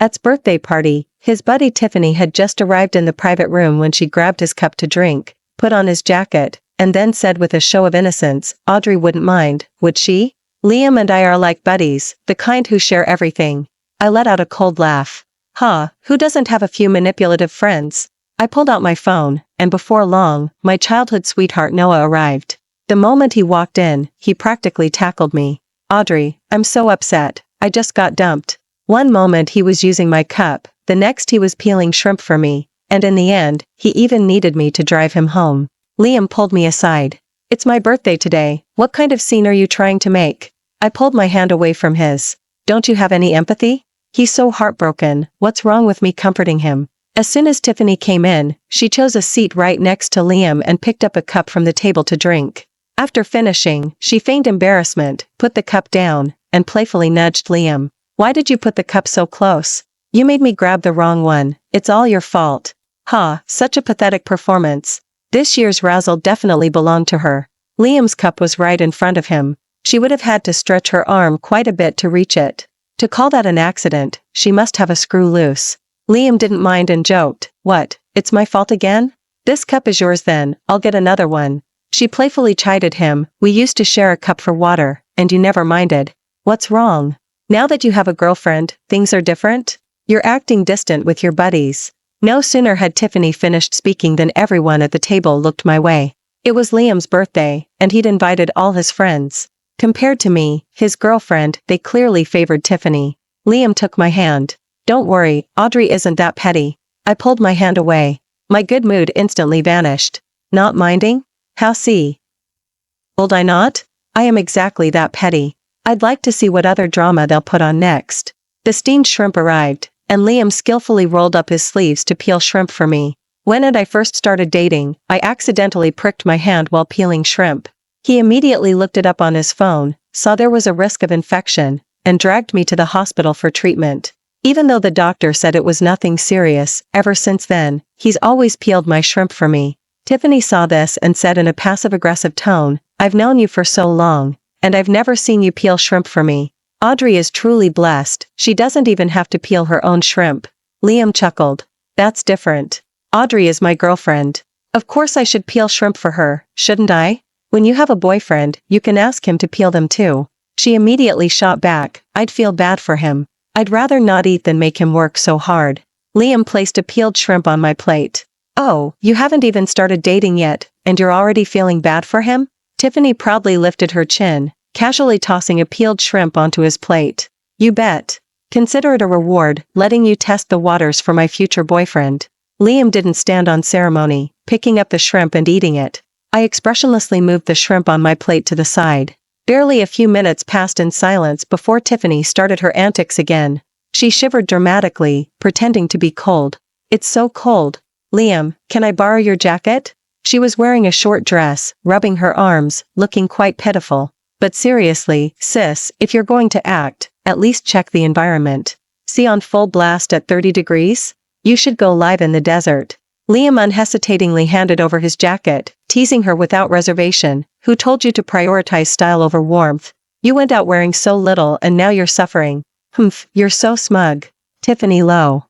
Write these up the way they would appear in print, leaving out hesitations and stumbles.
At's birthday party, his buddy Tiffany had just arrived in the private room when she grabbed his cup to drink, put on his jacket, and then said with a show of innocence, Audrey wouldn't mind, would she? Liam and I are like buddies, the kind who share everything. I let out a cold laugh. Who doesn't have a few manipulative friends? I pulled out my phone, and before long, my childhood sweetheart Noah arrived. The moment he walked in, he practically tackled me. Audrey, I'm so upset, I just got dumped. One moment he was using my cup, the next he was peeling shrimp for me, and in the end, he even needed me to drive him home. Liam pulled me aside. It's my birthday today, what kind of scene are you trying to make? I pulled my hand away from his. Don't you have any empathy? He's so heartbroken, what's wrong with me comforting him? As soon as Tiffany came in, she chose a seat right next to Liam and picked up a cup from the table to drink. After finishing, she feigned embarrassment, put the cup down, and playfully nudged Liam. Why did you put the cup so close? You made me grab the wrong one, it's all your fault. Such a pathetic performance. This year's razzle definitely belonged to her. Liam's cup was right in front of him. She would have had to stretch her arm quite a bit to reach it. To call that an accident, she must have a screw loose. Liam didn't mind and joked, what, it's my fault again? This cup is yours then, I'll get another one. She playfully chided him, we used to share a cup for water, and you never minded. What's wrong? Now that you have a girlfriend, things are different? You're acting distant with your buddies. No sooner had Tiffany finished speaking than everyone at the table looked my way. It was Liam's birthday, and he'd invited all his friends. Compared to me, his girlfriend, they clearly favored Tiffany. Liam took my hand. Don't worry, Audrey isn't that petty. I pulled my hand away. My good mood instantly vanished. Not minding? How see? Would I not? I am exactly that petty. I'd like to see what other drama they'll put on next. The steamed shrimp arrived, and Liam skillfully rolled up his sleeves to peel shrimp for me. When I first started dating, I accidentally pricked my hand while peeling shrimp. He immediately looked it up on his phone, saw there was a risk of infection, and dragged me to the hospital for treatment. Even though the doctor said it was nothing serious, ever since then, he's always peeled my shrimp for me. Tiffany saw this and said in a passive-aggressive tone, I've known you for so long, and I've never seen you peel shrimp for me. Audrey is truly blessed, she doesn't even have to peel her own shrimp. Liam chuckled. That's different. Audrey is my girlfriend. Of course I should peel shrimp for her, shouldn't I? When you have a boyfriend, you can ask him to peel them too. She immediately shot back, I'd feel bad for him. I'd rather not eat than make him work so hard. Liam placed a peeled shrimp on my plate. Oh, you haven't even started dating yet, and you're already feeling bad for him? Tiffany proudly lifted her chin, casually tossing a peeled shrimp onto his plate. You bet. Consider it a reward, letting you test the waters for my future boyfriend. Liam didn't stand on ceremony, picking up the shrimp and eating it. I expressionlessly moved the shrimp on my plate to the side. Barely a few minutes passed in silence before Tiffany started her antics again. She shivered dramatically, pretending to be cold. It's so cold. Liam, can I borrow your jacket? She was wearing a short dress, rubbing her arms, looking quite pitiful. But seriously, sis, if you're going to act, at least check the environment. See on full blast at 30 degrees? You should go live in the desert. Liam unhesitatingly handed over his jacket, teasing her without reservation. Who told you to prioritize style over warmth? You went out wearing so little and now you're suffering. Humph, you're so smug. Tiffany low.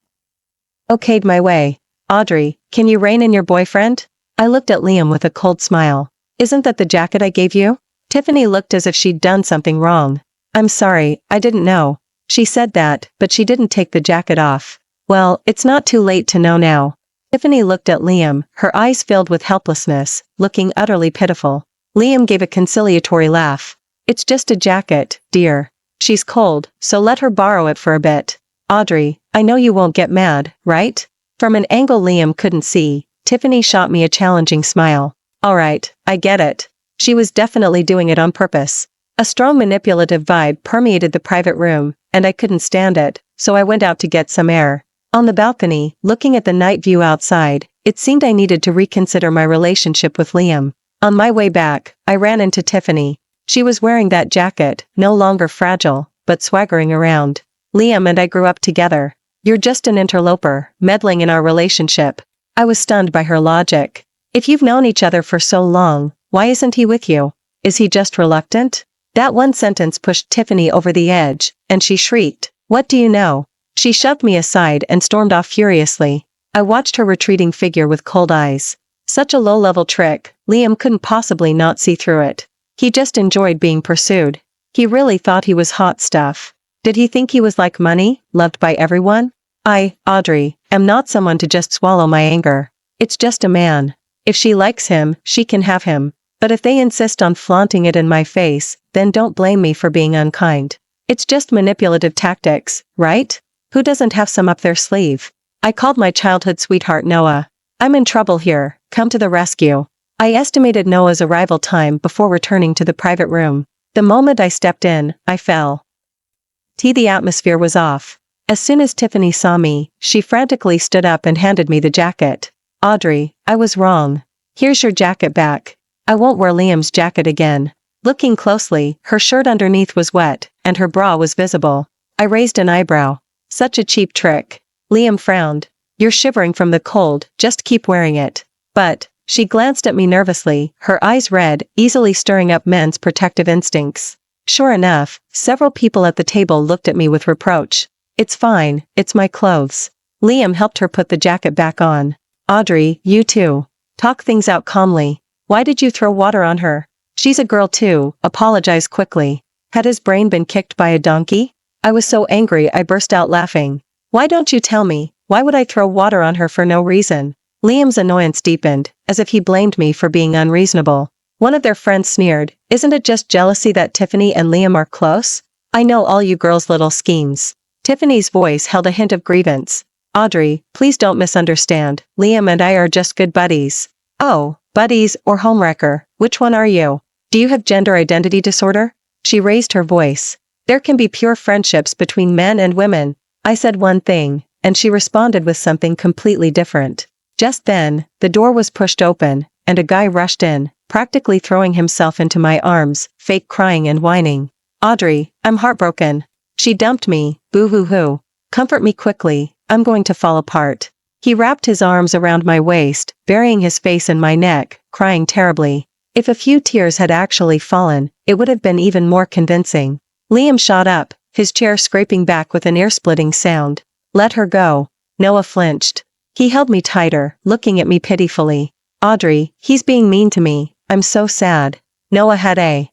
Okayed my way. Audrey, can you rein in your boyfriend? I looked at Liam with a cold smile. Isn't that the jacket I gave you? Tiffany looked as if she'd done something wrong. I'm sorry, I didn't know. She said that, but she didn't take the jacket off. Well, it's not too late to know now. Tiffany looked at Liam, her eyes filled with helplessness, looking utterly pitiful. Liam gave a conciliatory laugh. It's just a jacket, dear. She's cold, so let her borrow it for a bit. Audrey, I know you won't get mad, right? From an angle Liam couldn't see, Tiffany shot me a challenging smile. Alright, I get it. She was definitely doing it on purpose. A strong manipulative vibe permeated the private room, and I couldn't stand it, so I went out to get some air. On the balcony, looking at the night view outside, it seemed I needed to reconsider my relationship with Liam. On my way back, I ran into Tiffany. She was wearing that jacket, no longer fragile, but swaggering around. Liam and I grew up together. You're just an interloper, meddling in our relationship. I was stunned by her logic. If you've known each other for so long, why isn't he with you? Is he just reluctant? That one sentence pushed Tiffany over the edge, and she shrieked, What do you know? She shoved me aside and stormed off furiously. I watched her retreating figure with cold eyes. Such a low-level trick, Liam couldn't possibly not see through it. He just enjoyed being pursued. He really thought he was hot stuff. Did he think he was like money, loved by everyone? I, Audrey, am not someone to just swallow my anger. It's just a man. If she likes him, she can have him. But if they insist on flaunting it in my face, then don't blame me for being unkind. It's just manipulative tactics, right? Who doesn't have some up their sleeve? I called my childhood sweetheart Noah. I'm in trouble here, come to the rescue. I estimated Noah's arrival time before returning to the private room. The moment I stepped in, I fell. The atmosphere was off. As soon as Tiffany saw me, she frantically stood up and handed me the jacket. Audrey, I was wrong. Here's your jacket back. I won't wear Liam's jacket again. Looking closely, her shirt underneath was wet, and her bra was visible. I raised an eyebrow. Such a cheap trick. Liam frowned. You're shivering from the cold, just keep wearing it. But, she glanced at me nervously, her eyes red, easily stirring up men's protective instincts. Sure enough, several people at the table looked at me with reproach. It's fine, it's my clothes. Liam helped her put the jacket back on. Audrey, you too. Talk things out calmly. Why did you throw water on her? She's a girl too, apologize quickly. Had his brain been kicked by a donkey? I was so angry I burst out laughing. Why don't you tell me? Why would I throw water on her for no reason? Liam's annoyance deepened, as if he blamed me for being unreasonable. One of their friends sneered, isn't it just jealousy that Tiffany and Liam are close? I know all you girls' little schemes. Tiffany's voice held a hint of grievance. Audrey, please don't misunderstand. Liam and I are just good buddies. Oh, buddies or homewrecker, which one are you? Do you have gender identity disorder? She raised her voice. There can be pure friendships between men and women. I said one thing, and she responded with something completely different. Just then, the door was pushed open, and a guy rushed in, practically throwing himself into my arms, fake crying and whining. Audrey, I'm heartbroken. She dumped me, boo-hoo-hoo. Comfort me quickly, I'm going to fall apart. He wrapped his arms around my waist, burying his face in my neck, crying terribly. If a few tears had actually fallen, it would have been even more convincing. Liam shot up, his chair scraping back with an ear-splitting sound. Let her go. Noah flinched. He held me tighter, looking at me pitifully. Audrey, he's being mean to me, I'm so sad. Noah had a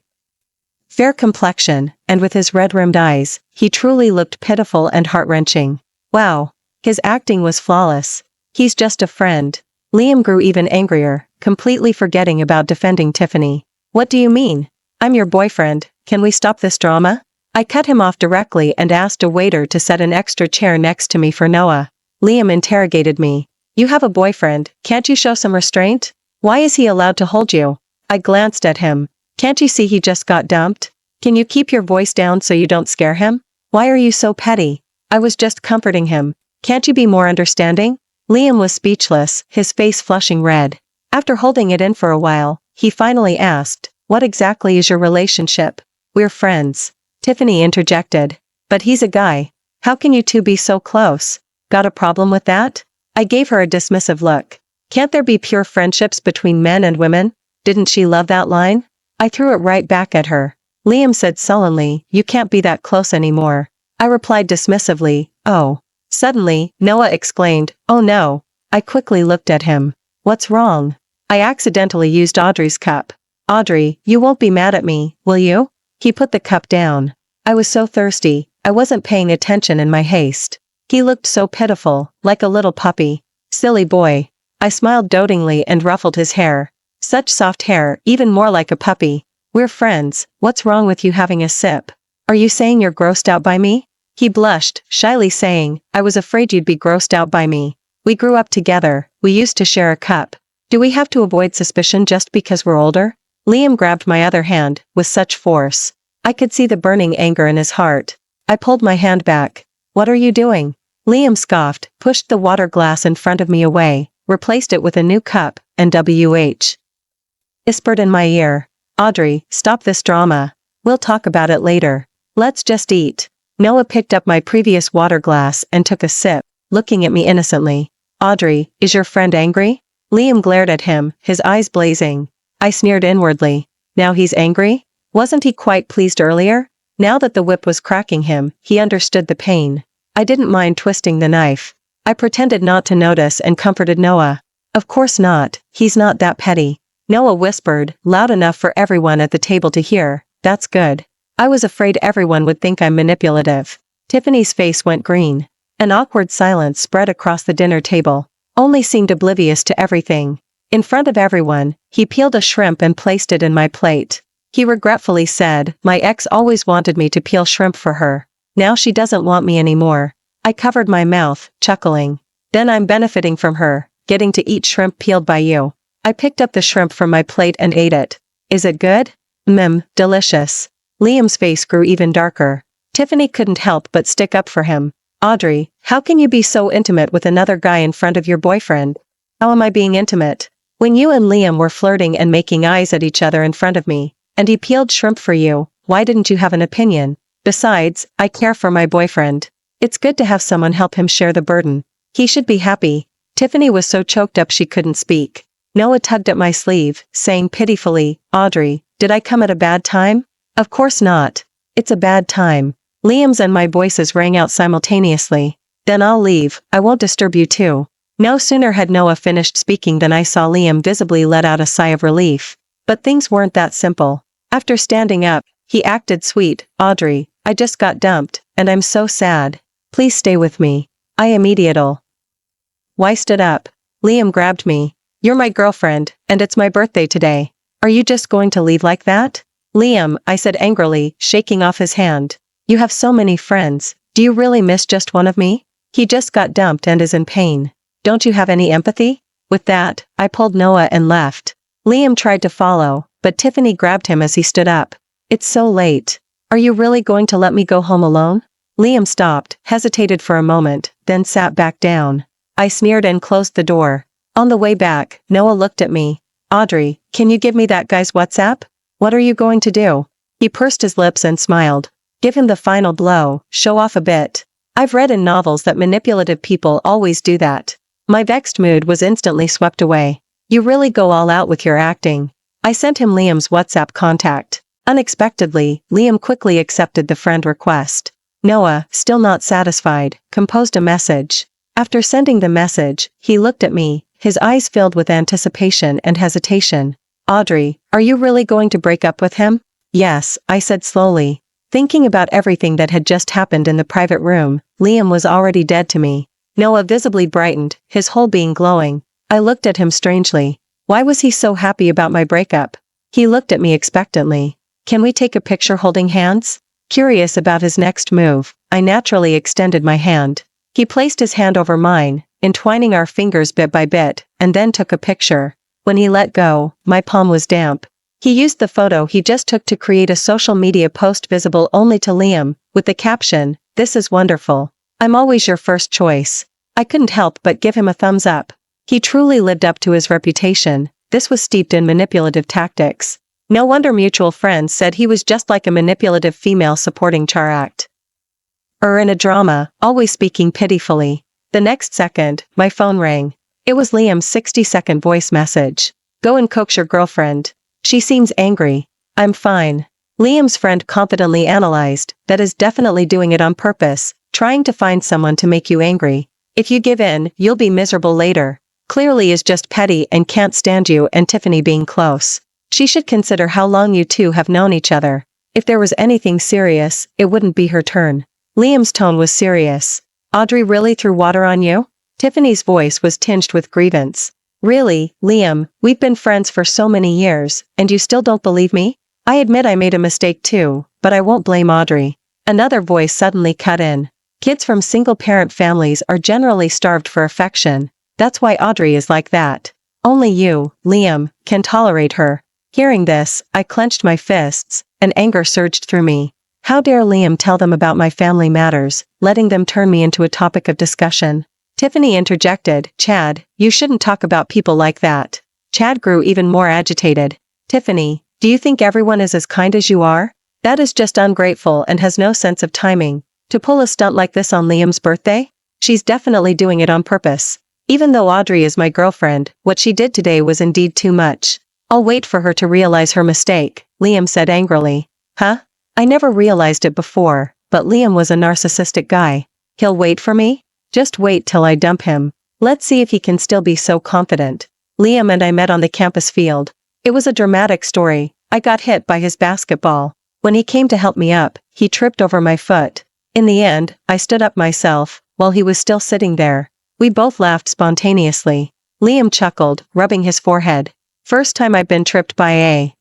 fair complexion, and with his red-rimmed eyes, he truly looked pitiful and heart-wrenching. Wow. His acting was flawless. He's just a friend. Liam grew even angrier, completely forgetting about defending Tiffany. What do you mean? I'm your boyfriend, can we stop this drama? I cut him off directly and asked a waiter to set an extra chair next to me for Noah. Liam interrogated me. You have a boyfriend, can't you show some restraint? Why is he allowed to hold you? I glanced at him. Can't you see he just got dumped? Can you keep your voice down so you don't scare him? Why are you so petty? I was just comforting him. Can't you be more understanding? Liam was speechless, his face flushing red. After holding it in for a while, he finally asked, what exactly is your relationship? We're friends. Tiffany interjected. But he's a guy. How can you two be so close? Got a problem with that? I gave her a dismissive look. Can't there be pure friendships between men and women? Didn't she love that line? I threw it right back at her. Liam said sullenly, you can't be that close anymore. I replied dismissively, oh. Suddenly, Noah exclaimed, oh no. I quickly looked at him. What's wrong? I accidentally used Audrey's cup. Audrey, you won't be mad at me, will you? He put the cup down. I was so thirsty, I wasn't paying attention in my haste. He looked so pitiful, like a little puppy. Silly boy. I smiled dotingly and ruffled his hair. Such soft hair, even more like a puppy. We're friends, what's wrong with you having a sip? Are you saying you're grossed out by me? He blushed, shyly saying, I was afraid you'd be grossed out by me. We grew up together, we used to share a cup. Do we have to avoid suspicion just because we're older? Liam grabbed my other hand, with such force. I could see the burning anger in his heart. I pulled my hand back. What are you doing? Liam scoffed, pushed the water glass in front of me away, replaced it with a new cup, and whispered in my ear. Audrey, stop this drama. We'll talk about it later. Let's just eat. Noah picked up my previous water glass and took a sip, looking at me innocently. Audrey, is your friend angry? Liam glared at him, his eyes blazing. I sneered inwardly. Now he's angry? Wasn't he quite pleased earlier? Now that the whip was cracking him, he understood the pain. I didn't mind twisting the knife. I pretended not to notice and comforted Noah. Of course not, he's not that petty. Noah whispered, loud enough for everyone at the table to hear, that's good. I was afraid everyone would think I'm manipulative. Tiffany's face went green. An awkward silence spread across the dinner table. Only seemed oblivious to everything. In front of everyone, he peeled a shrimp and placed it in my plate. He regretfully said, my ex always wanted me to peel shrimp for her. Now she doesn't want me anymore. I covered my mouth, chuckling. Then I'm benefiting from her, getting to eat shrimp peeled by you. I picked up the shrimp from my plate and ate it. Is it good? Delicious. Liam's face grew even darker. Tiffany couldn't help but stick up for him. Audrey, how can you be so intimate with another guy in front of your boyfriend? How am I being intimate? When you and Liam were flirting and making eyes at each other in front of me, and he peeled shrimp for you, why didn't you have an opinion? Besides, I care for my boyfriend. It's good to have someone help him share the burden. He should be happy. Tiffany was so choked up she couldn't speak. Noah tugged at my sleeve, saying pitifully, Audrey, did I come at a bad time? Of course not. It's a bad time. Liam's and my voices rang out simultaneously. Then I'll leave, I won't disturb you too. No sooner had Noah finished speaking than I saw Liam visibly let out a sigh of relief. But things weren't that simple. After standing up, he acted sweet, Audrey, I just got dumped, and I'm so sad. Please stay with me. I immediately. Why stood up? Liam grabbed me. You're my girlfriend, and it's my birthday today. Are you just going to leave like that? Liam, I said angrily, shaking off his hand. You have so many friends. Do you really miss just one of me? He just got dumped and is in pain. Don't you have any empathy? With that, I pulled Noah and left. Liam tried to follow, but Tiffany grabbed him as he stood up. It's so late. Are you really going to let me go home alone? Liam stopped, hesitated for a moment, then sat back down. I sneered and closed the door. On the way back, Noah looked at me. Audrey, can you give me that guy's WhatsApp? What are you going to do? He pursed his lips and smiled. Give him the final blow, show off a bit. I've read in novels that manipulative people always do that. My vexed mood was instantly swept away. You really go all out with your acting. I sent him Liam's WhatsApp contact. Unexpectedly, Liam quickly accepted the friend request. Noah, still not satisfied, composed a message. After sending the message, he looked at me, his eyes filled with anticipation and hesitation. Audrey, are you really going to break up with him? Yes, I said slowly. Thinking about everything that had just happened in the private room, Liam was already dead to me. Noah visibly brightened, his whole being glowing. I looked at him strangely. Why was he so happy about my breakup? He looked at me expectantly. Can we take a picture holding hands? Curious about his next move, I naturally extended my hand. He placed his hand over mine, entwining our fingers bit by bit, and then took a picture. When he let go, my palm was damp. He used the photo he just took to create a social media post visible only to Liam, with the caption, "This is wonderful. I'm always your first choice." I couldn't help but give him a thumbs up. He truly lived up to his reputation. This was steeped in manipulative tactics. No wonder mutual friends said he was just like a manipulative female supporting Char act. In a drama, always speaking pitifully. The next second, my phone rang. It was Liam's 60-second voice message. Go and coax your girlfriend. She seems angry. I'm fine. Liam's friend confidently analyzed, that is definitely doing it on purpose, trying to find someone to make you angry. If you give in, you'll be miserable later. Clearly is just petty and can't stand you and Tiffany being close. She should consider how long you two have known each other. If there was anything serious, it wouldn't be her turn. Liam's tone was serious. Audrey really threw water on you? Tiffany's voice was tinged with grievance. Really, Liam, we've been friends for so many years, and you still don't believe me? I admit I made a mistake too, but I won't blame Audrey. Another voice suddenly cut in. Kids from single-parent families are generally starved for affection. That's why Audrey is like that. Only you, Liam, can tolerate her. Hearing this, I clenched my fists, and anger surged through me. How dare Liam tell them about my family matters, letting them turn me into a topic of discussion? Tiffany interjected, Chad, you shouldn't talk about people like that. Chad grew even more agitated. Tiffany, do you think everyone is as kind as you are? That is just ungrateful and has no sense of timing. To pull a stunt like this on Liam's birthday? She's definitely doing it on purpose. Even though Audrey is my girlfriend, what she did today was indeed too much. I'll wait for her to realize her mistake, Liam said angrily. Huh? I never realized it before, but Liam was a narcissistic guy. He'll wait for me? Just wait till I dump him. Let's see if he can still be so confident. Liam and I met on the campus field. It was a dramatic story. I got hit by his basketball. When he came to help me up, he tripped over my foot. In the end, I stood up myself, while he was still sitting there. We both laughed spontaneously. Liam chuckled, rubbing his forehead. First time I've been tripped by a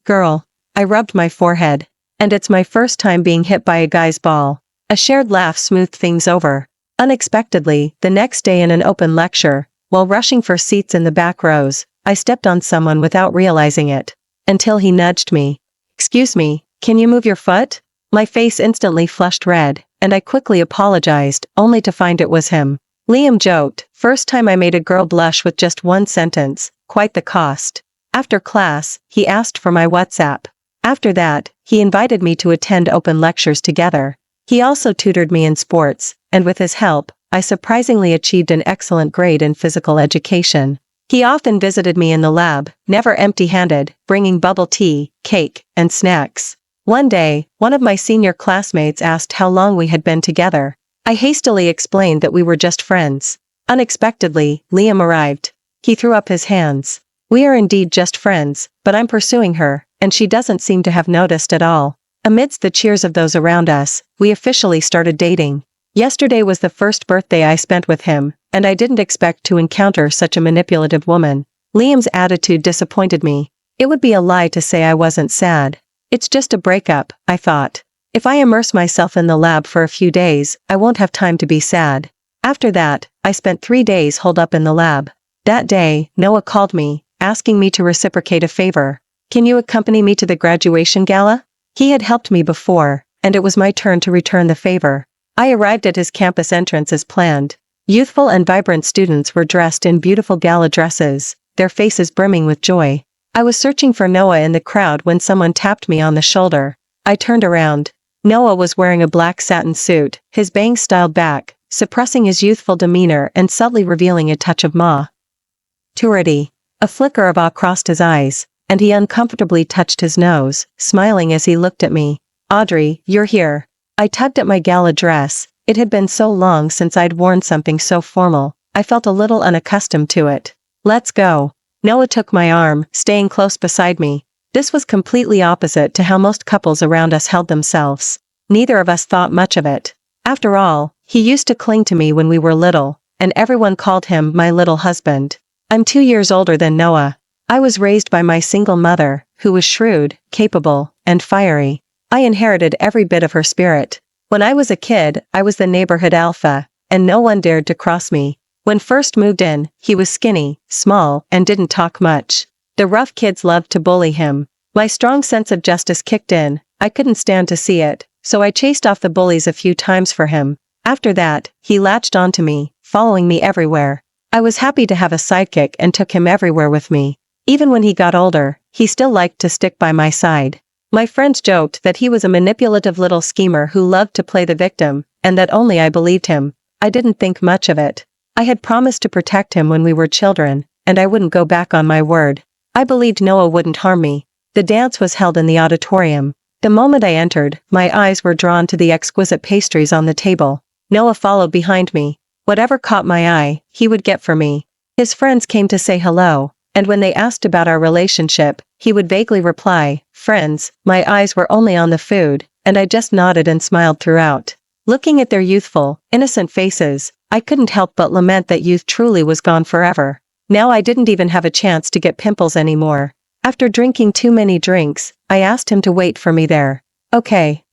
girl. I rubbed my forehead. And it's my first time being hit by a guy's ball. A shared laugh smoothed things over. Unexpectedly, the next day in an open lecture, while rushing for seats in the back rows, I stepped on someone without realizing it. Until he nudged me. Excuse me, can you move your foot? My face instantly flushed red, and I quickly apologized, only to find it was him. Liam joked, first time I made a girl blush with just one sentence, quite the cost. After class, he asked for my WhatsApp. After that, he invited me to attend open lectures together. He also tutored me in sports, and with his help, I surprisingly achieved an excellent grade in physical education. He often visited me in the lab, never empty-handed, bringing bubble tea, cake, and snacks. One day, one of my senior classmates asked how long we had been together. I hastily explained that we were just friends. Unexpectedly, Liam arrived. He threw up his hands. We are indeed just friends, but I'm pursuing her, and she doesn't seem to have noticed at all. Amidst the cheers of those around us, we officially started dating. Yesterday was the first birthday I spent with him, and I didn't expect to encounter such a manipulative woman. Liam's attitude disappointed me. It would be a lie to say I wasn't sad. It's just a breakup, I thought. If I immerse myself in the lab for a few days, I won't have time to be sad. After that, I spent 3 days holed up in the lab. That day, Noah called me, asking me to reciprocate a favor. Can you accompany me to the graduation gala? He had helped me before, and it was my turn to return the favor. I arrived at his campus entrance as planned. Youthful and vibrant students were dressed in beautiful gala dresses, their faces brimming with joy. I was searching for Noah in the crowd when someone tapped me on the shoulder. I turned around. Noah was wearing a black satin suit, his bangs styled back, suppressing his youthful demeanor and subtly revealing a touch of maturity. A flicker of awe crossed his eyes, and he uncomfortably touched his nose, smiling as he looked at me. Audrey, you're here. I tugged at my gala dress. It had been so long since I'd worn something so formal, I felt a little unaccustomed to it. Let's go. Noah took my arm, staying close beside me. This was completely opposite to how most couples around us held themselves. Neither of us thought much of it. After all, he used to cling to me when we were little, and everyone called him my little husband. I'm 2 years older than Noah. I was raised by my single mother, who was shrewd, capable, and fiery. I inherited every bit of her spirit. When I was a kid, I was the neighborhood alpha, and no one dared to cross me. When first moved in, he was skinny, small, and didn't talk much. The rough kids loved to bully him. My strong sense of justice kicked in. I couldn't stand to see it, so I chased off the bullies a few times for him. After that, he latched onto me, following me everywhere. I was happy to have a sidekick and took him everywhere with me. Even when he got older, he still liked to stick by my side. My friends joked that he was a manipulative little schemer who loved to play the victim, and that only I believed him. I didn't think much of it. I had promised to protect him when we were children, and I wouldn't go back on my word. I believed Noah wouldn't harm me. The dance was held in the auditorium. The moment I entered, my eyes were drawn to the exquisite pastries on the table. Noah followed behind me. Whatever caught my eye, he would get for me. His friends came to say hello, and when they asked about our relationship, he would vaguely reply, friends. My eyes were only on the food, and I just nodded and smiled throughout. Looking at their youthful, innocent faces, I couldn't help but lament that youth truly was gone forever. Now I didn't even have a chance to get pimples anymore. After drinking too many drinks, I asked him to wait for me there. Okay.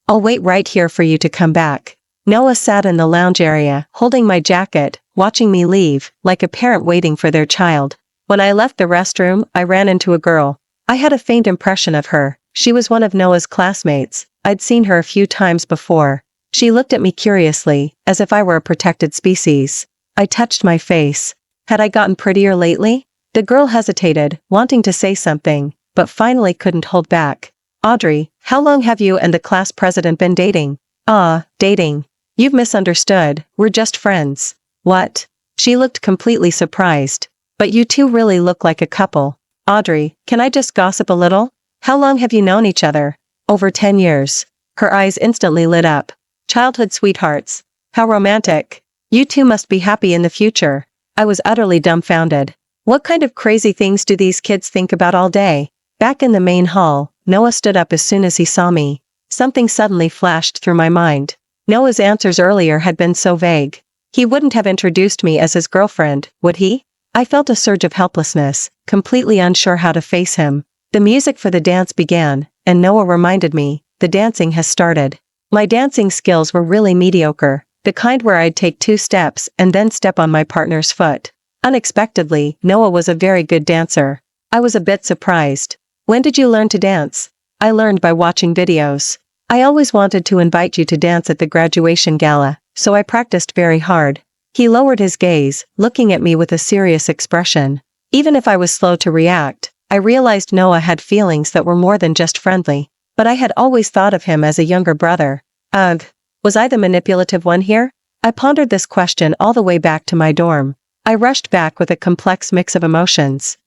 I'll wait right here for you to come back. Noah sat in the lounge area, holding my jacket, watching me leave, like a parent waiting for their child. When I left the restroom, I ran into a girl. I had a faint impression of her. She was one of Noah's classmates. I'd seen her a few times before. She looked at me curiously, as if I were a protected species. I touched my face. Had I gotten prettier lately? The girl hesitated, wanting to say something, but finally couldn't hold back. Audrey, how long have you and the class president been dating? Dating. You've misunderstood, we're just friends. What? She looked completely surprised. But you two really look like a couple. Audrey, can I just gossip a little? How long have you known each other? Over 10 years. Her eyes instantly lit up. Childhood sweethearts. How romantic. You two must be happy in the future. I was utterly dumbfounded. What kind of crazy things do these kids think about all day? Back in the main hall, Noah stood up as soon as he saw me. Something suddenly flashed through my mind. Noah's answers earlier had been so vague. He wouldn't have introduced me as his girlfriend, would he? I felt a surge of helplessness, completely unsure how to face him. The music for the dance began, and Noah reminded me, the dancing has started. My dancing skills were really mediocre, the kind where I'd take 2 steps and then step on my partner's foot. Unexpectedly, Noah was a very good dancer. I was a bit surprised. When did you learn to dance? I learned by watching videos. I always wanted to invite you to dance at the graduation gala, so I practiced very hard. He lowered his gaze, looking at me with a serious expression. Even if I was slow to react, I realized Noah had feelings that were more than just friendly. But I had always thought of him as a younger brother. Ugh. Was I the manipulative one here? I pondered this question all the way back to my dorm. I rushed back with a complex mix of emotions.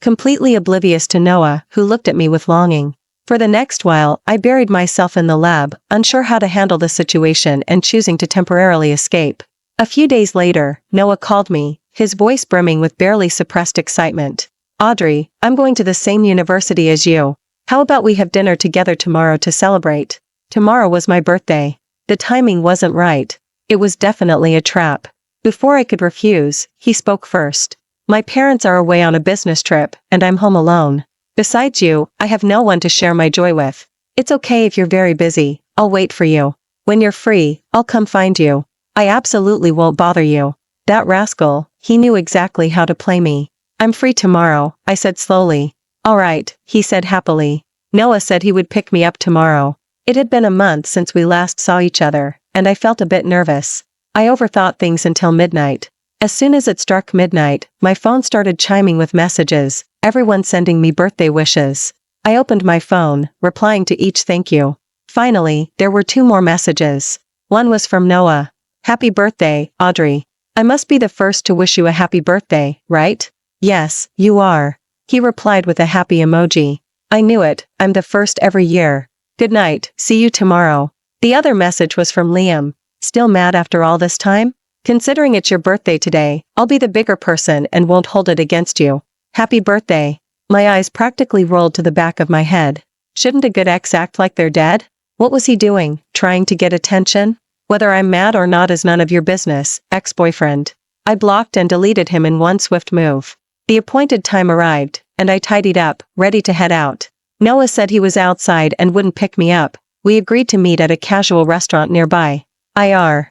Completely oblivious to Noah, who looked at me with longing. For the next while, I buried myself in the lab, unsure how to handle the situation and choosing to temporarily escape. A few days later, Noah called me, his voice brimming with barely suppressed excitement. Audrey, I'm going to the same university as you. How about we have dinner together tomorrow to celebrate? Tomorrow was my birthday. The timing wasn't right. It was definitely a trap. Before I could refuse, he spoke first. My parents are away on a business trip, and I'm home alone. Besides you, I have no one to share my joy with. It's okay if you're very busy, I'll wait for you. When you're free, I'll come find you. I absolutely won't bother you. That rascal, he knew exactly how to play me. I'm free tomorrow, I said slowly. All right, he said happily. Noah said he would pick me up tomorrow. It had been a month since we last saw each other, and I felt a bit nervous. I overthought things until midnight. As soon as it struck midnight, my phone started chiming with messages, everyone sending me birthday wishes. I opened my phone, replying to each thank you. Finally, there were 2 more messages. One was from Noah. Happy birthday, Audrey. I must be the first to wish you a happy birthday, right? Yes, you are. He replied with a happy emoji. I knew it, I'm the first every year. Good night, see you tomorrow. The other message was from Liam. Still mad after all this time? Considering it's your birthday today, I'll be the bigger person and won't hold it against you. Happy birthday. My eyes practically rolled to the back of my head. Shouldn't a good ex act like they're dead? What was he doing, trying to get attention? Whether I'm mad or not is none of your business, ex-boyfriend. I blocked and deleted him in one swift move. The appointed time arrived, and I tidied up, ready to head out. Noah said he was outside and wouldn't pick me up. We agreed to meet at a casual restaurant nearby. I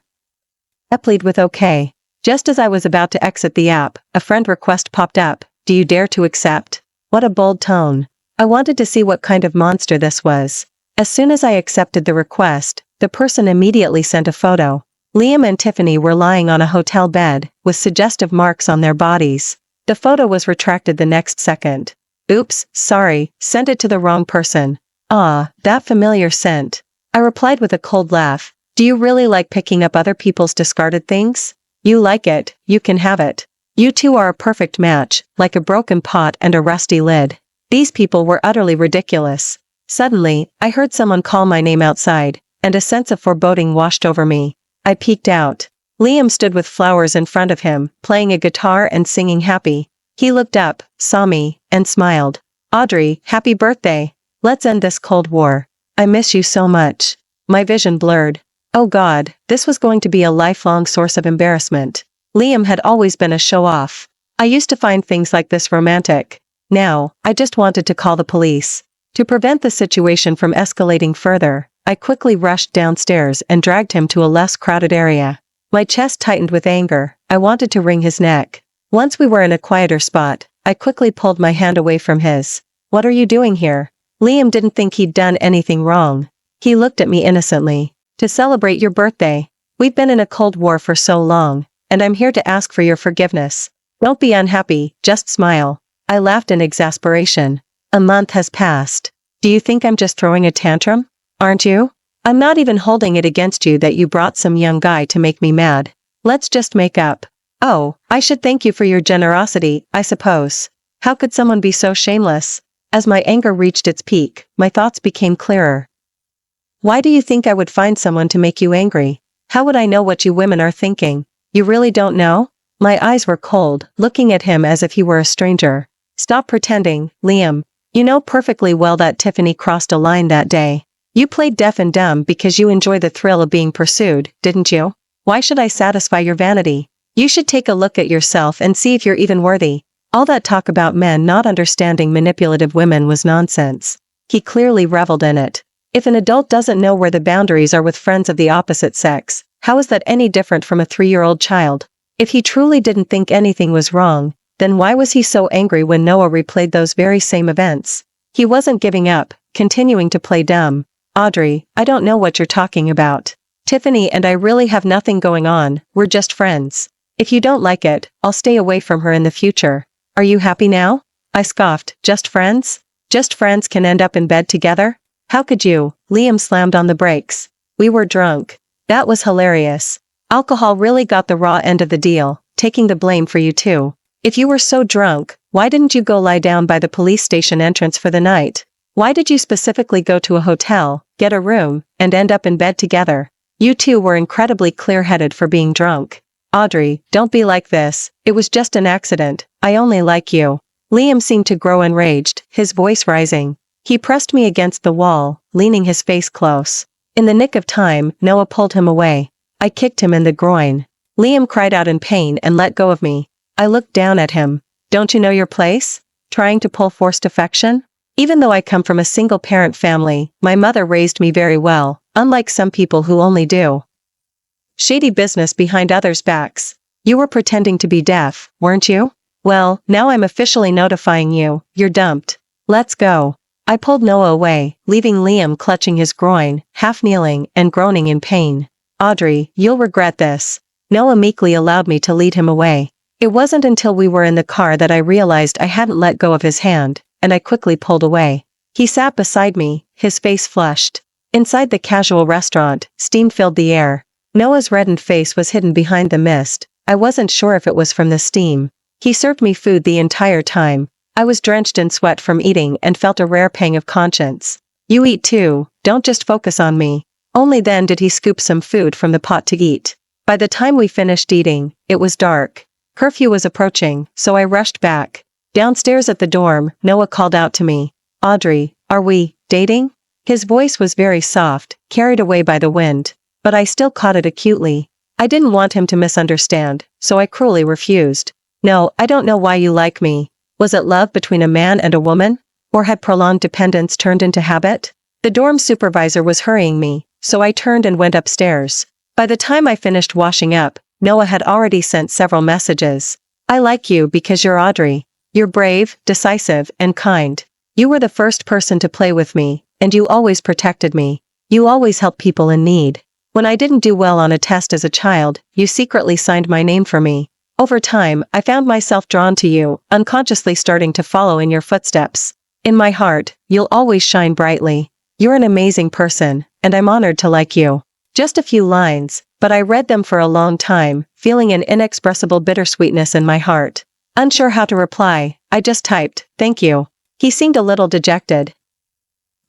replied with okay. Just as I was about to exit the app, a friend request popped up. Do you dare to accept? What a bold tone. I wanted to see what kind of monster this was. As soon as I accepted the request, the person immediately sent a photo. Liam and Tiffany were lying on a hotel bed, with suggestive marks on their bodies. The photo was retracted the next second. Oops, sorry, sent it to the wrong person. Ah, that familiar scent. I replied with a cold laugh. Do you really like picking up other people's discarded things? You like it, you can have it. You two are a perfect match, like a broken pot and a rusty lid. These people were utterly ridiculous. Suddenly, I heard someone call my name outside, and a sense of foreboding washed over me. I peeked out. Liam stood with flowers in front of him, playing a guitar and singing happy. He looked up, saw me, and smiled. Audrey, happy birthday. Let's end this cold war. I miss you so much. My vision blurred. Oh God, this was going to be a lifelong source of embarrassment. Liam had always been a show-off. I used to find things like this romantic. Now, I just wanted to call the police. To prevent the situation from escalating further, I quickly rushed downstairs and dragged him to a less crowded area. My chest tightened with anger. I wanted to wring his neck. Once we were in a quieter spot, I quickly pulled my hand away from his. What are you doing here? Liam didn't think he'd done anything wrong. He looked at me innocently. To celebrate your birthday. We've been in a cold war for so long, and I'm here to ask for your forgiveness. Don't be unhappy, just smile. I laughed in exasperation. A month has passed. Do you think I'm just throwing a tantrum? Aren't you? I'm not even holding it against you that you brought some young guy to make me mad. Let's just make up. Oh, I should thank you for your generosity, I suppose. How could someone be so shameless? As my anger reached its peak, my thoughts became clearer. Why do you think I would find someone to make you angry? How would I know what you women are thinking? You really don't know? My eyes were cold, looking at him as if he were a stranger. Stop pretending, Liam. You know perfectly well that Tiffany crossed a line that day. You played deaf and dumb because you enjoy the thrill of being pursued, didn't you? Why should I satisfy your vanity? You should take a look at yourself and see if you're even worthy. All that talk about men not understanding manipulative women was nonsense. He clearly reveled in it. If an adult doesn't know where the boundaries are with friends of the opposite sex, how is that any different from a 3-year-old child? If he truly didn't think anything was wrong, then why was he so angry when Noah replayed those very same events? He wasn't giving up, continuing to play dumb. Audrey, I don't know what you're talking about. Tiffany and I really have nothing going on, we're just friends. If you don't like it, I'll stay away from her in the future. Are you happy now? I scoffed, just friends? Just friends can end up in bed together? How could you? Liam slammed on the brakes. We were drunk. That was hilarious. Alcohol really got the raw end of the deal, taking the blame for you too. If you were so drunk, why didn't you go lie down by the police station entrance for the night? Why did you specifically go to a hotel, get a room, and end up in bed together? You two were incredibly clear-headed for being drunk. Audrey, don't be like this, it was just an accident, I only like you. Liam seemed to grow enraged, his voice rising. He pressed me against the wall, leaning his face close. In the nick of time, Noah pulled him away. I kicked him in the groin. Liam cried out in pain and let go of me. I looked down at him. Don't you know your place? Trying to pull forced affection? Even though I come from a single-parent family, my mother raised me very well, unlike some people who only do shady business behind others' backs. You were pretending to be deaf, weren't you? Well, now I'm officially notifying you, you're dumped. Let's go. I pulled Noah away, leaving Liam clutching his groin, half kneeling and groaning in pain. Audrey, you'll regret this. Noah meekly allowed me to lead him away. It wasn't until we were in the car that I realized I hadn't let go of his hand, and I quickly pulled away. He sat beside me, his face flushed. Inside the casual restaurant, steam filled the air. Noah's reddened face was hidden behind the mist. I wasn't sure if it was from the steam. He served me food the entire time. I was drenched in sweat from eating and felt a rare pang of conscience. You eat too, don't just focus on me. Only then did he scoop some food from the pot to eat. By the time we finished eating, it was dark. Curfew was approaching, so I rushed back. Downstairs at the dorm, Noah called out to me. Audrey, are we dating? His voice was very soft, carried away by the wind, but I still caught it acutely. I didn't want him to misunderstand, so I cruelly refused. No, I don't know why you like me. Was it love between a man and a woman? Or had prolonged dependence turned into habit? The dorm supervisor was hurrying me, so I turned and went upstairs. By the time I finished washing up, Noah had already sent several messages. I like you because you're Audrey. You're brave, decisive, and kind. You were the first person to play with me, and you always protected me. You always helped people in need. When I didn't do well on a test as a child, you secretly signed my name for me. Over time, I found myself drawn to you, unconsciously starting to follow in your footsteps. In my heart, you'll always shine brightly. You're an amazing person, and I'm honored to like you. Just a few lines, but I read them for a long time, feeling an inexpressible bittersweetness in my heart. Unsure how to reply, I just typed, thank you. He seemed a little dejected,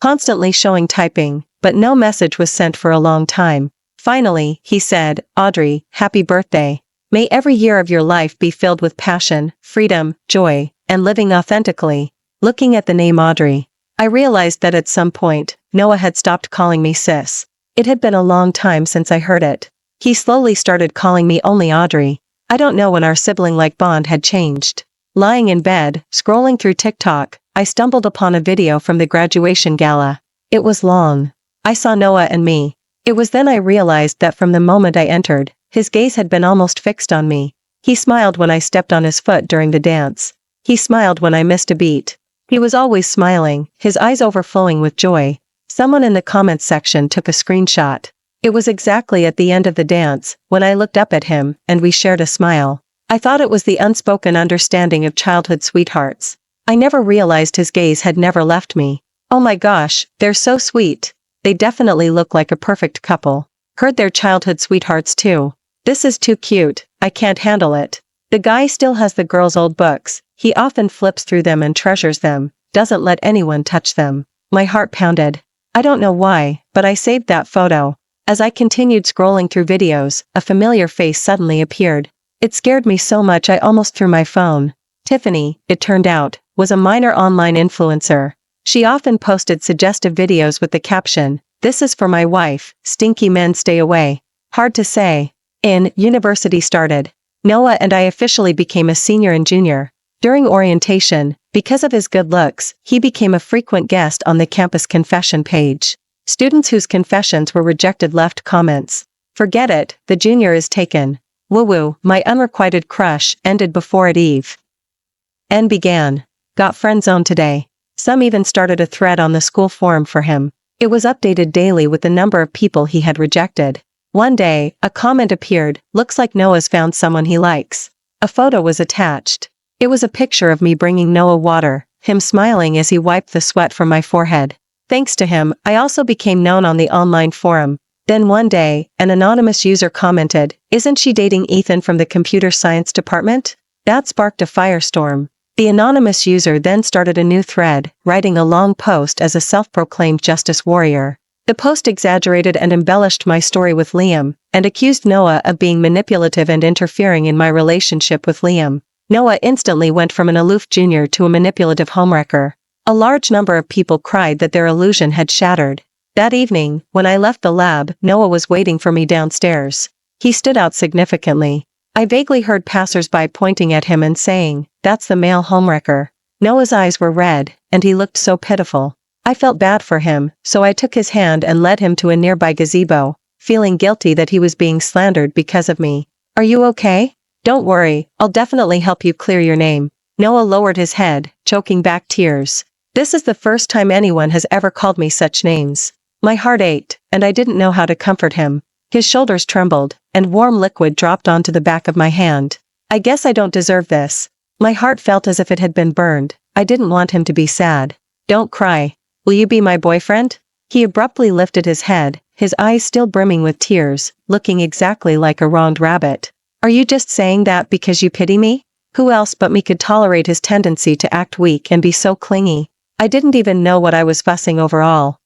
constantly showing typing, but no message was sent for a long time. Finally, he said, Audrey, happy birthday. May every year of your life be filled with passion, freedom, joy, and living authentically. Looking at the name Audrey, I realized that at some point, Noah had stopped calling me sis. It had been a long time since I heard it. He slowly started calling me only Audrey. I don't know when our sibling-like bond had changed. Lying in bed, scrolling through TikTok, I stumbled upon a video from the graduation gala. It was long. I saw Noah and me. It was then I realized that from the moment I entered, his gaze had been almost fixed on me. He smiled when I stepped on his foot during the dance. He smiled when I missed a beat. He was always smiling, his eyes overflowing with joy. Someone in the comments section took a screenshot. It was exactly at the end of the dance, when I looked up at him, and we shared a smile. I thought it was the unspoken understanding of childhood sweethearts. I never realized his gaze had never left me. Oh my gosh, they're so sweet. They definitely look like a perfect couple. Heard they're childhood sweethearts too. This is too cute, I can't handle it. The guy still has the girl's old books. He often flips through them and treasures them, doesn't let anyone touch them. My heart pounded. I don't know why, but I saved that photo. As I continued scrolling through videos, a familiar face suddenly appeared. It scared me so much I almost threw my phone. Tiffany, it turned out, was a minor online influencer. She often posted suggestive videos with the caption, "This is for my wife, stinky men stay away." Hard to say. University started. Noah and I officially became a senior and junior. During orientation, because of his good looks, he became a frequent guest on the campus confession page. Students whose confessions were rejected left comments. "Forget it, the junior is taken." Woo-woo, my unrequited crush ended before it began. Got friend zoned today. Some even started a thread on the school forum for him. It was updated daily with the number of people he had rejected. One day, a comment appeared, "Looks like Noah's found someone he likes." A photo was attached. It was a picture of me bringing Noah water, him smiling as he wiped the sweat from my forehead. Thanks to him, I also became known on the online forum. Then one day, an anonymous user commented, "Isn't she dating Ethan from the computer science department?" That sparked a firestorm. The anonymous user then started a new thread, writing a long post as a self-proclaimed justice warrior. The post exaggerated and embellished my story with Liam, and accused Noah of being manipulative and interfering in my relationship with Liam. Noah instantly went from an aloof junior to a manipulative homewrecker. A large number of people cried that their illusion had shattered. That evening, when I left the lab, Noah was waiting for me downstairs. He stood out significantly. I vaguely heard passers-by pointing at him and saying, "That's the male homewrecker." Noah's eyes were red, and he looked so pitiful. I felt bad for him, so I took his hand and led him to a nearby gazebo, feeling guilty that he was being slandered because of me. "Are you okay?" "Don't worry, I'll definitely help you clear your name." Noah lowered his head, choking back tears. This is the first time anyone has ever called me such names. My heart ached, and I didn't know how to comfort him. His shoulders trembled, and warm liquid dropped onto the back of my hand. "I guess I don't deserve this." My heart felt as if it had been burned. I didn't want him to be sad. "Don't cry. Will you be my boyfriend?" He abruptly lifted his head, his eyes still brimming with tears, looking exactly like a wronged rabbit. "Are you just saying that because you pity me?" Who else but me could tolerate his tendency to act weak and be so clingy? I didn't even know what I was fussing over all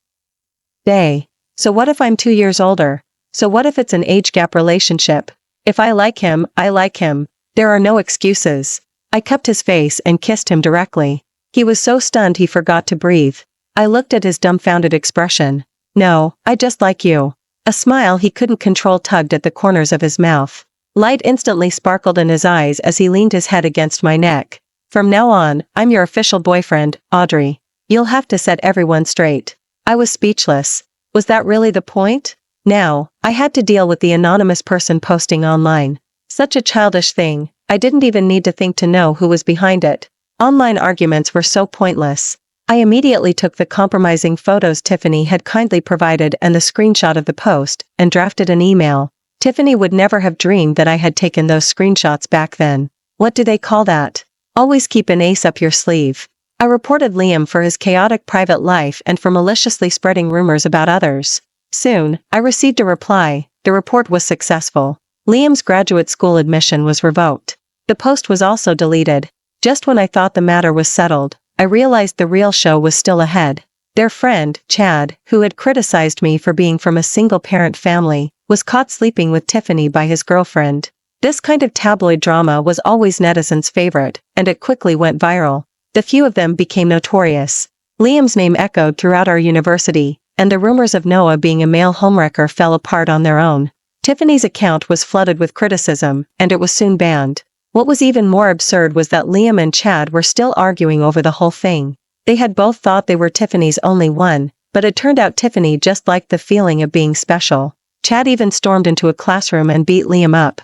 day. So what if I'm 2 years older? So what if it's an age gap relationship? If I like him, I like him. There are no excuses. I cupped his face and kissed him directly. He was so stunned he forgot to breathe. I looked at his dumbfounded expression. "No, I just like you." A smile he couldn't control tugged at the corners of his mouth. Light instantly sparkled in his eyes as he leaned his head against my neck. "From now on, I'm your official boyfriend, Audrey. You'll have to set everyone straight." I was speechless. Was that really the point? Now, I had to deal with the anonymous person posting online. Such a childish thing. I didn't even need to think to know who was behind it. Online arguments were so pointless. I immediately took the compromising photos Tiffany had kindly provided and the screenshot of the post, and drafted an email. Tiffany would never have dreamed that I had taken those screenshots back then. What do they call that? Always keep an ace up your sleeve. I reported Liam for his chaotic private life and for maliciously spreading rumors about others. Soon, I received a reply. The report was successful. Liam's graduate school admission was revoked. The post was also deleted. Just when I thought the matter was settled, I realized the real show was still ahead. Their friend, Chad, who had criticized me for being from a single-parent family, was caught sleeping with Tiffany by his girlfriend. This kind of tabloid drama was always netizens' favorite, and it quickly went viral. The few of them became notorious. Liam's name echoed throughout our university, and the rumors of Noah being a male homewrecker fell apart on their own. Tiffany's account was flooded with criticism, and it was soon banned. What was even more absurd was that Liam and Chad were still arguing over the whole thing. They had both thought they were Tiffany's only one, but it turned out Tiffany just liked the feeling of being special. Chad even stormed into a classroom and beat Liam up.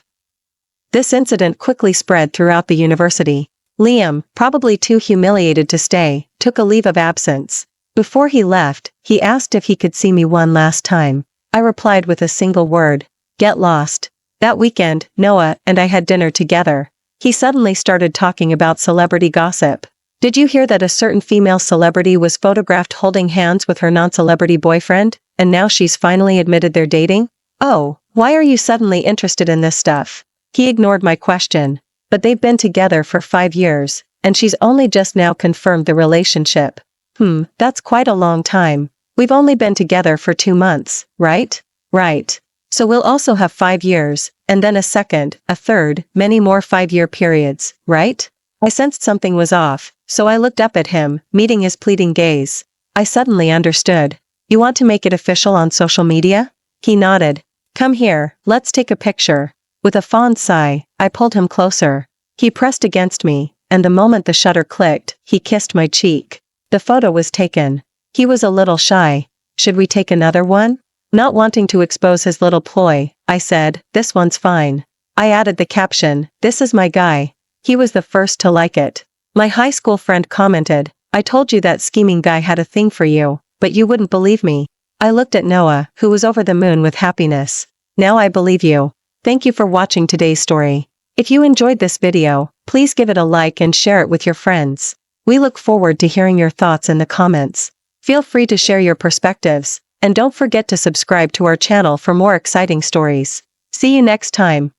This incident quickly spread throughout the university. Liam, probably too humiliated to stay, took a leave of absence. Before he left, he asked if he could see me one last time. I replied with a single word: "Get lost." That weekend, Noah and I had dinner together. He suddenly started talking about celebrity gossip. "Did you hear that a certain female celebrity was photographed holding hands with her non-celebrity boyfriend, and now she's finally admitted they're dating? Oh, why are you suddenly interested in this stuff?" He ignored my question. "But they've been together for 5 years, and she's only just now confirmed the relationship." That's quite a long time. We've only been together for 2 months, right? Right. So we'll also have 5 years, and then a second, a third, many more 5-year periods, right? I sensed something was off, so I looked up at him, meeting his pleading gaze. I suddenly understood. You want to make it official on social media? He nodded. Come here, let's take a picture. With a fond sigh, I pulled him closer. He pressed against me, and the moment the shutter clicked, he kissed my cheek. The photo was taken. He was a little shy. Should we take another one? Not wanting to expose his little ploy, I said, this one's fine. I added the caption, this is my guy. He was the first to like it. My high school friend commented, I told you that scheming guy had a thing for you, but you wouldn't believe me. I looked at Noah, who was over the moon with happiness. Now I believe you. Thank you for watching today's story. If you enjoyed this video, please give it a like and share it with your friends. We look forward to hearing your thoughts in the comments. Feel free to share your perspectives, and don't forget to subscribe to our channel for more exciting stories. See you next time.